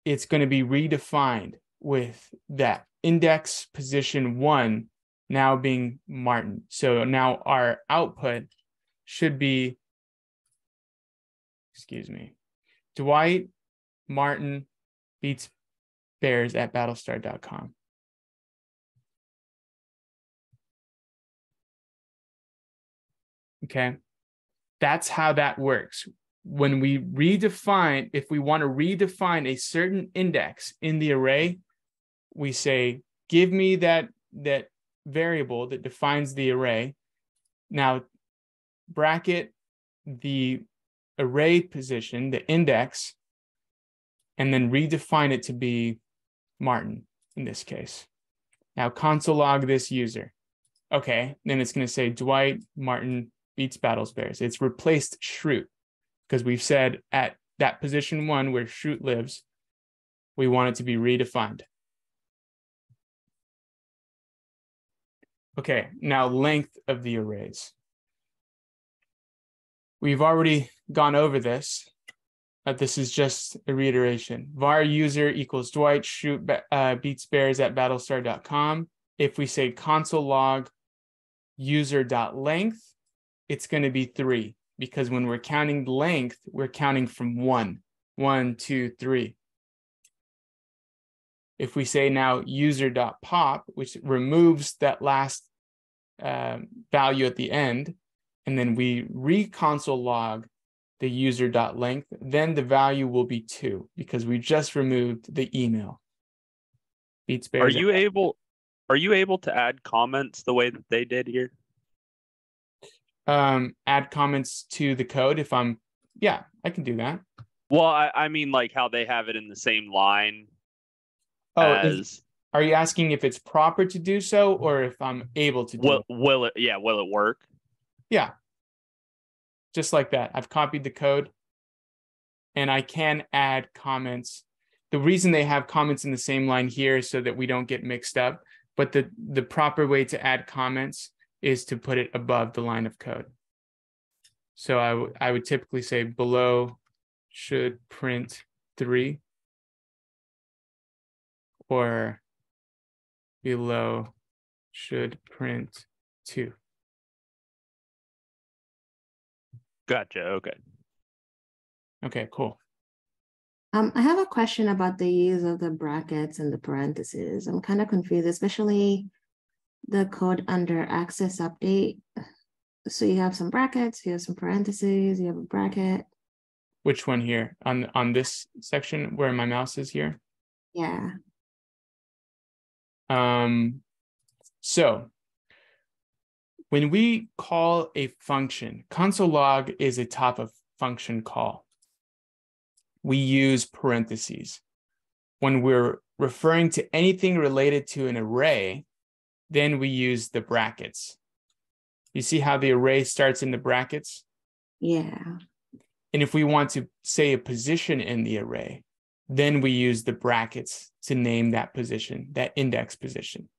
it's going to be redefined with that index position 1 now being Martin. So now our output should be, Dwight Martin beats Bears at battlestar.com. Okay, that's how that works. When we redefine, if we want to redefine a certain index in the array, we say, give me that variable that defines the array. Now, bracket the array position, the index, and then redefine it to be Martin in this case. Now console log this user. Okay, then it's going to say Dwight Martin beats Battles Bears. It's replaced Schrute because we've said at that position 1 where Schrute lives, we want it to be redefined. Okay, now length of the arrays. We've already gone over this. This is just a reiteration. var user equals Dwight, Schrute beats Bears at battlestar.com. If we say console log user.length, it's going to be 3 because when we're counting length, we're counting from 1, 1, 2, 3. If we say now user.pop, which removes that last value at the end, and then we reconsole log the user.length, then the value will be 2 because we just removed the email. Beats Bears. Are you able to add comments the way that they did here? Add comments to the code if I'm, yeah, I can do that. Well, I mean like how they have it in the same line. Are you asking if it's proper to do so or if I'm able to do it? Will it work? Yeah. Just like that. I've copied the code and I can add comments. The reason they have comments in the same line here is so that we don't get mixed up. But the proper way to add comments is to put it above the line of code. So I would typically say below should print 3 or below should print 2. Gotcha. Okay. Okay, cool. I have a question about the use of the brackets and the parentheses. I'm kind of confused, especially the code under access update. So you have some brackets, you have some parentheses, you have a bracket. Which one here? On this section where my mouse is here? Yeah. So when we call a function, console log is a type of function call. We use parentheses. When we're referring to anything related to an array, then we use the brackets. You see how the array starts in the brackets? Yeah. And if we want to say a position in the array, then we use the brackets to name that position, that index position.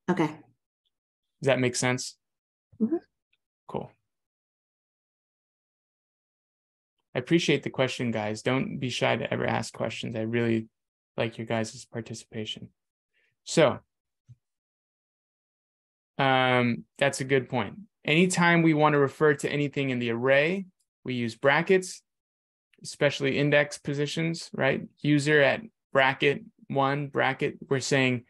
Okay. Does that make sense? Mm-hmm. Cool. I appreciate the question, guys. Don't be shy to ever ask questions. I really like your guys' participation. So that's a good point. Anytime we want to refer to anything in the array, we use brackets, especially index positions, right? User at bracket 1, bracket, we're saying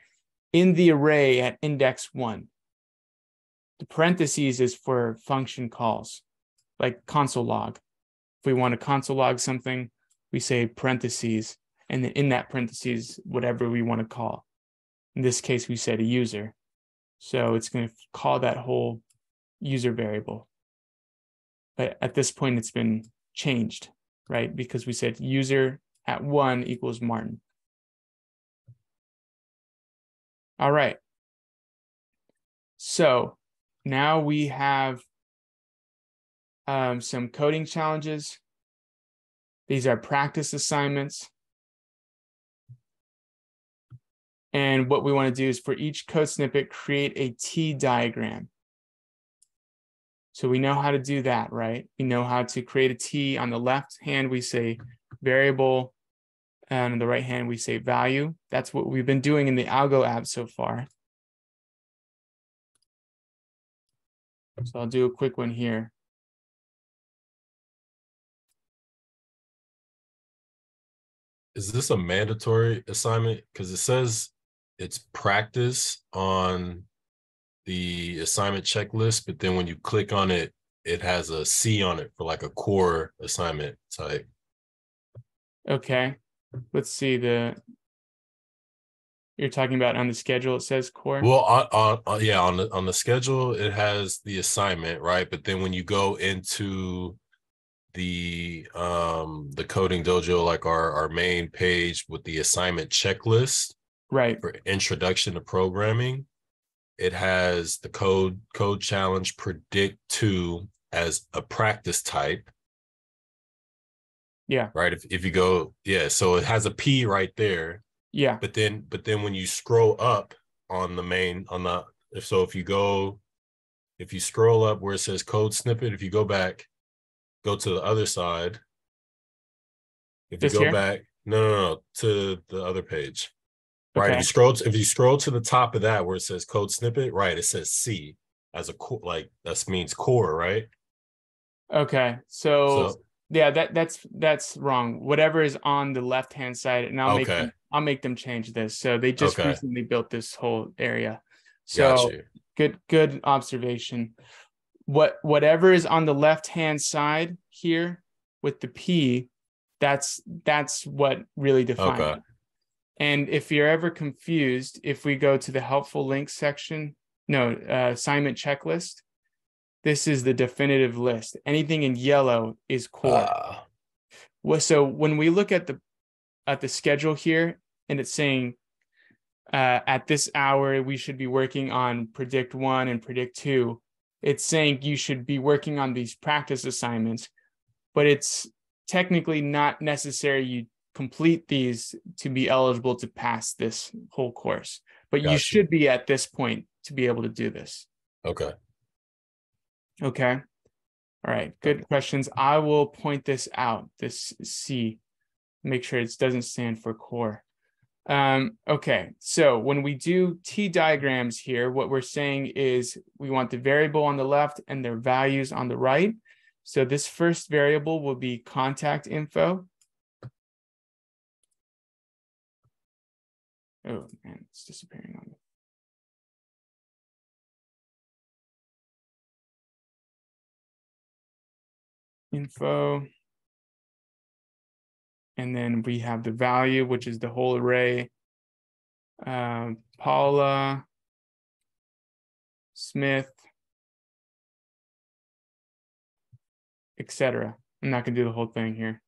in the array at index 1. The parentheses is for function calls, like console log. If we want to console log something, we say parentheses, and then in that parentheses, whatever we want to call. In this case, we said a user. So it's going to call that whole user variable. But at this point, it's been changed, right? Because we said user at 1 equals Martin. All right. So now we have some coding challenges. These are practice assignments. And what we want to do is for each code snippet, create a T diagram. So we know how to do that, right? We know how to create a T. On the left hand, we say variable, and on the right hand, we say value. That's what we've been doing in the Algo app so far. So I'll do a quick one here. Is this a mandatory assignment? Because it says it's practice on the assignment checklist, but then when you click on it, it has a C on it for like a core assignment type. Okay, let's see you're talking about on the schedule, it says core? Well, yeah, on the schedule, it has the assignment, right? But then when you go into the coding dojo, like our main page with the assignment checklist, right, for introduction to programming, it has the code challenge predict 2 as a practice type. Yeah. Right. If you go, yeah, so it has a P right there. Yeah. But then when you scroll up on the main, if you scroll up where it says code snippet, if you go back, go to the other side. If you go back, no, to the other page. Right. Okay. If you scroll to the top of that where it says code snippet, right, it says C as a core, like that means core, right? Okay. So yeah, that's wrong. Whatever is on the left-hand side, and I'll make them change this. So they just recently built this whole area. So good observation. Whatever is on the left-hand side here with the P, that's what really defines it. And if you're ever confused, if we go to the helpful links section, assignment checklist, this is the definitive list. Anything in yellow is core. So when we look at the schedule here, and it's saying at this hour, we should be working on predict 1 and predict 2. It's saying you should be working on these practice assignments, but it's technically not necessary you complete these to be eligible to pass this whole course. But you should be at this point to be able to do this. Okay. All right. Good questions. I will point this out, this C, make sure it doesn't stand for core. Okay. So when we do T diagrams here, what we're saying is we want the variable on the left and their values on the right. So this first variable will be contact info. Oh man, it's disappearing on me. Info. And then we have the value, which is the whole array. Paula, Smith, etc. I'm not going to do the whole thing here.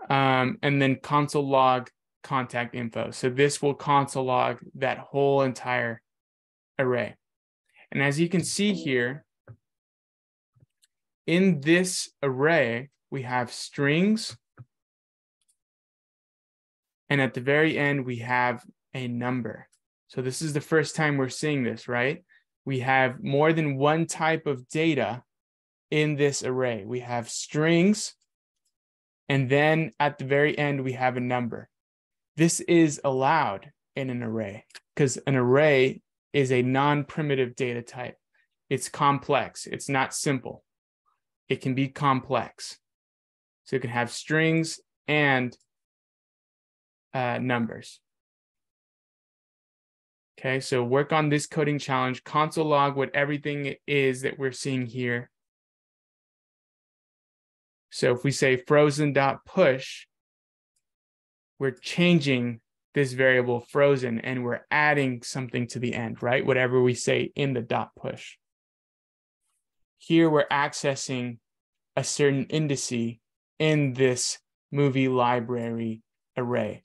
And then console log contact info. So this will console log that whole entire array. And as you can see here, in this array, we have strings. And at the very end, we have a number. So this is the first time we're seeing this, right? We have more than one type of data in this array. We have strings, and then at the very end, we have a number. This is allowed in an array because an array is a non-primitive data type. It's complex. It's not simple. It can be complex. So it can have strings and numbers. Okay, so work on this coding challenge, console log what everything is that we're seeing here. So if we say frozen.push, we're changing this variable frozen and we're adding something to the end, right? Whatever we say in the dot push. Here we're accessing a certain indice in this movie library array.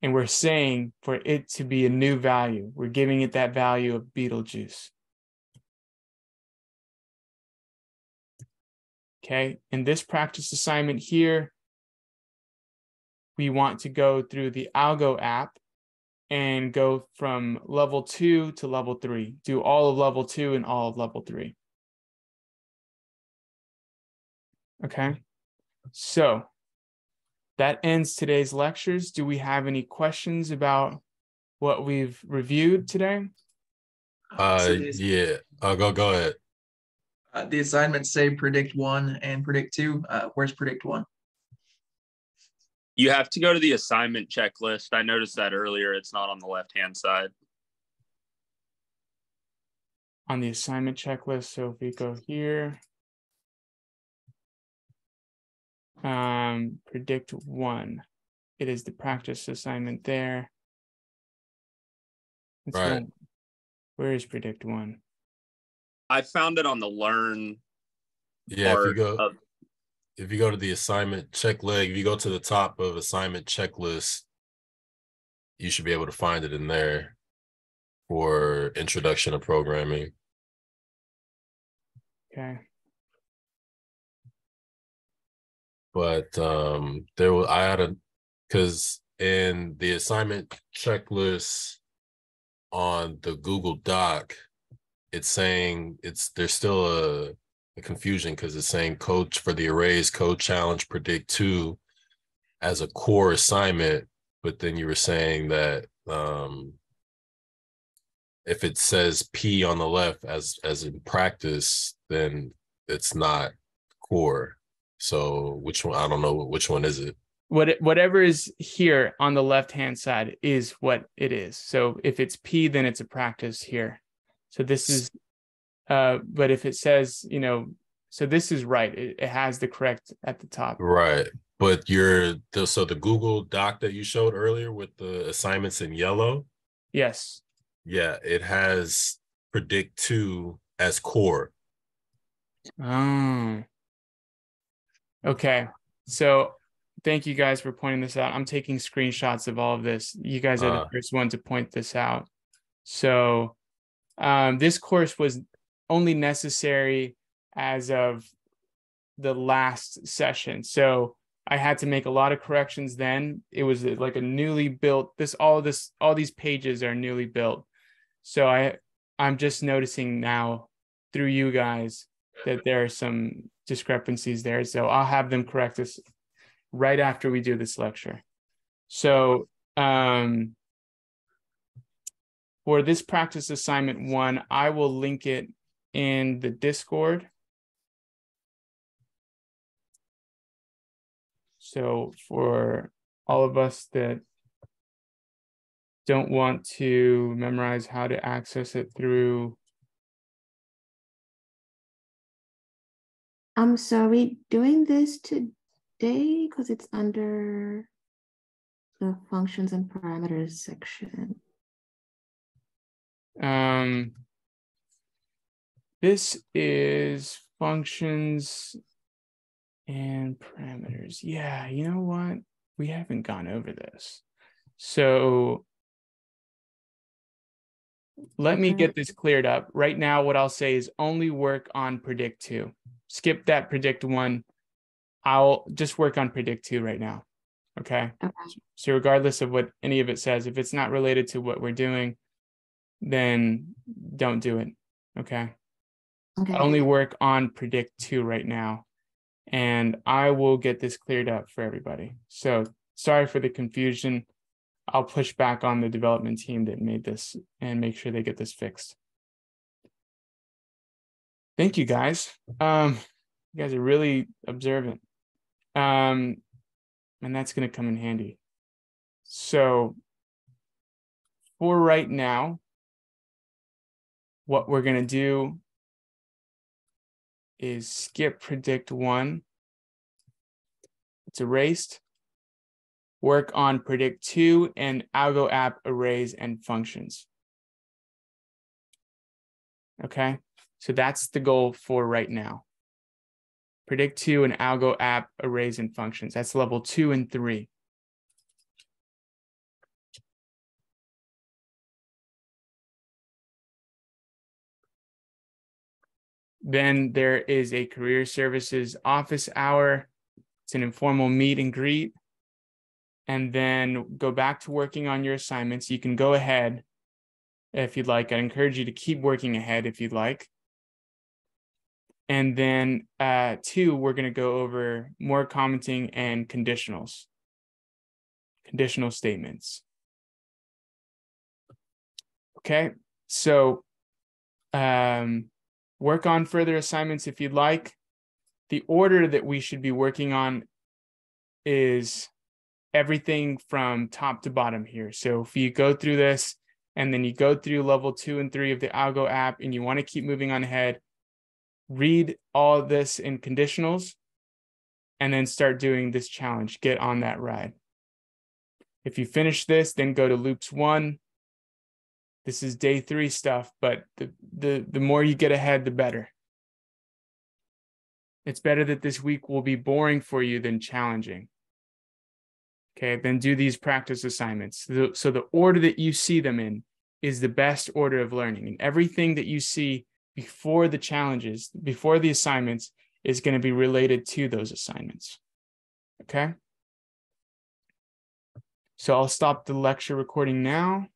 And we're saying for it to be a new value, we're giving it that value of Beetlejuice. Okay, in this practice assignment here, we want to go through the Algo app and go from level 2 to level 3. Do all of level 2 and all of level 3. Okay, so that ends today's lectures. Do we have any questions about what we've reviewed today? Yeah. Go ahead. The assignments say predict 1 and predict 2. Where's predict 1? You have to go to the assignment checklist. I noticed that earlier. It's not on the left-hand side. On the assignment checklist, so if we go here, predict 1, it is the practice assignment there. Right. Where is predict 1? I found it on the learn. Yeah, if you go to the assignment checklist, if you go to the top of assignment checklist, you should be able to find it in there for introduction to programming. Okay. But because in the assignment checklist on the Google Doc, it's saying there's still a confusion because it's saying code for the arrays, code challenge, predict 2 as a core assignment. But then you were saying that if it says P on the left as in practice, then it's not core. So which one? I don't know which one is it. Whatever is here on the left-hand side is what it is. So if it's P, then it's a practice here. So this is, but if it says, so this is right. It has the correct at the top. Right. But so the Google Doc that you showed earlier with the assignments in yellow. Yes. Yeah, it has predict 2 as core. Oh. Okay. So thank you guys for pointing this out. I'm taking screenshots of all of this. You guys are the first one to point this out. So this course was only necessary as of the last session. So I had to make a lot of corrections then. It was like a newly built, all these pages are newly built. So I'm just noticing now through you guys that there are some discrepancies there. So I'll have them correct us right after we do this lecture. So for this practice assignment 1, I will link it in the Discord. So for all of us that don't want to memorize how to access it through. So are we doing this today? Because it's under the functions and parameters section. This is functions and parameters. Yeah, you know what? We haven't gone over this. So let me get this cleared up. Right now, what I'll say is only work on predict 2. Skip that predict 1. I'll just work on predict 2 right now. Okay. So regardless of what any of it says, if it's not related to what we're doing, then don't do it. Okay. I only work on predict 2 right now, and I will get this cleared up for everybody. So sorry for the confusion. I'll push back on the development team that made this and make sure they get this fixed. Thank you, guys. You guys are really observant. And that's going to come in handy. So for right now, what we're going to do is skip predict 1 It's erased. Work on predict2 and algo app arrays and functions. Okay, so that's the goal for right now. Predict2 and algo app arrays and functions. That's level 2 and 3. Then there is a career services office hour. It's an informal meet and greet. And then go back to working on your assignments. You can go ahead if you'd like. I encourage you to keep working ahead if you'd like. And then 2, we're going to go over more commenting and conditionals, conditional statements. Okay, so work on further assignments if you'd like. The order that we should be working on is everything from top to bottom here. So if you go through this and then you go through level 2 and 3 of the algo app and you want to keep moving on ahead, read all of this in conditionals and then start doing this challenge. Get on that ride. If you finish this, then go to loops 1. This is day 3 stuff, but the more you get ahead, the better. It's better that this week will be boring for you than challenging. Okay, then do these practice assignments. So the order that you see them in is the best order of learning. And everything that you see before the challenges, before the assignments, is going to be related to those assignments. Okay? So I'll stop the lecture recording now.